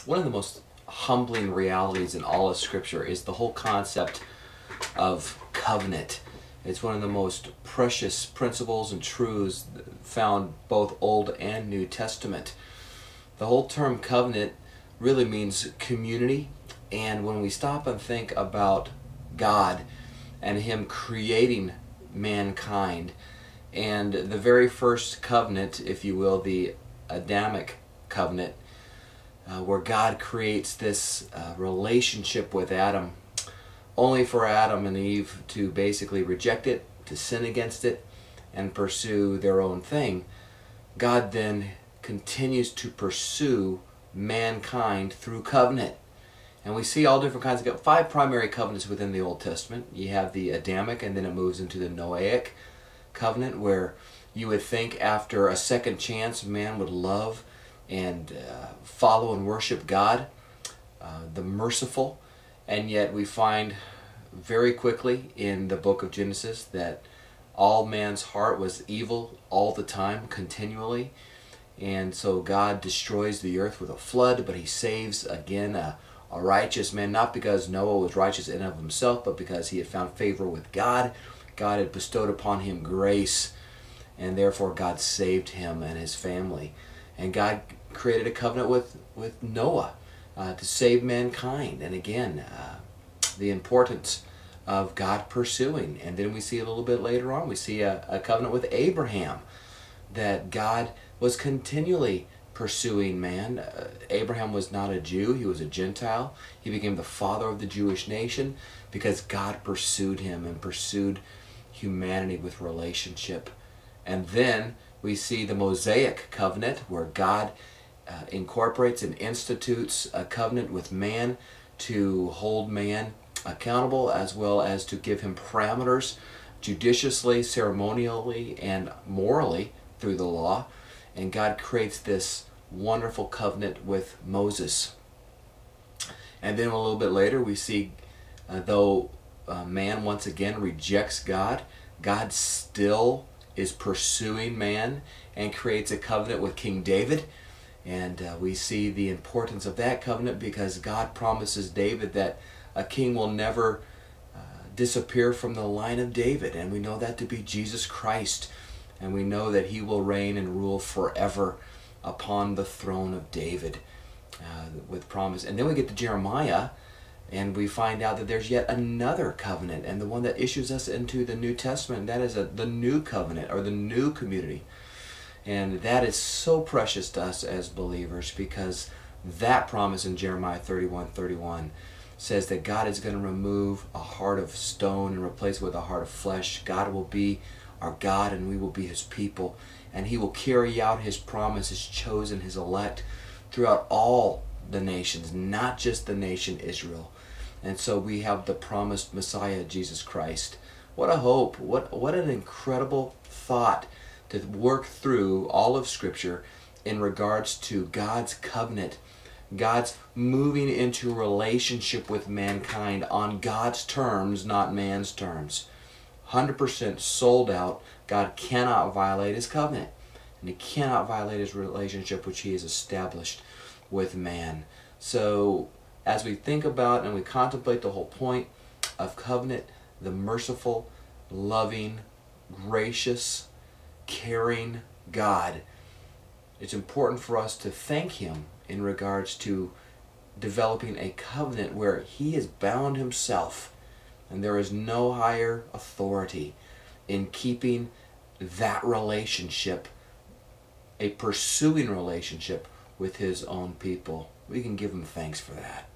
One of the most humbling realities in all of Scripture is the whole concept of covenant. It's one of the most precious principles and truths found both Old and New Testament. The whole term covenant really means community, and when we stop and think about God and Him creating mankind, and the very first covenant, if you will, the Adamic covenant, where God creates this relationship with Adam, only for Adam and Eve to basically reject it, to sin against it, and pursue their own thing. God then continues to pursue mankind through covenant. And we see all different kinds of 5 primary covenants within the Old Testament. You have the Adamic, and then it moves into the Noahic covenant, where you would think after a second chance man would love and follow and worship God, the merciful. And yet we find very quickly in the book of Genesis that all man's heart was evil all the time, continually. And so God destroys the earth with a flood, but He saves again a righteous man, not because Noah was righteous in and of himself, but because he had found favor with God. God had bestowed upon him grace, and therefore God saved him and his family. And God created a covenant with Noah to save mankind. And again, the importance of God pursuing. And then we see a little bit later on, we see a covenant with Abraham, that God was continually pursuing man. Abraham was not a Jew, he was a Gentile. He became the father of the Jewish nation because God pursued him and pursued humanity with relationship. And then we see the Mosaic covenant, where God incorporates and institutes a covenant with man to hold man accountable, as well as to give him parameters judiciously, ceremonially, and morally through the law. And God creates this wonderful covenant with Moses. And then a little bit later we see, though man once again rejects God, God still is pursuing man and creates a covenant with King David. And we see the importance of that covenant because God promises David that a king will never disappear from the line of David. And we know that to be Jesus Christ. And we know that He will reign and rule forever upon the throne of David with promise. And then we get to Jeremiah, and we find out that there's yet another covenant, and the one that issues us into the New Testament, that is the new covenant, or the new community. And that is so precious to us as believers, because that promise in Jeremiah 31:31 says that God is going to remove a heart of stone and replace it with a heart of flesh. God will be our God, and we will be His people, and He will carry out His promise, His chosen, His elect, throughout all the nations, not just the nation Israel. And so we have the promised Messiah, Jesus Christ. What a hope, what an incredible thought to work through all of Scripture in regards to God's covenant, God's moving into relationship with mankind on God's terms, not man's terms. 100% sold out. God cannot violate His covenant, and He cannot violate His relationship which He has established with man. So as we think about and we contemplate the whole point of covenant, the merciful, loving, gracious, caring God, it's important for us to thank Him in regards to developing a covenant where He has bound Himself, and there is no higher authority in keeping that relationship, a pursuing relationship with His own people. We can give Him thanks for that.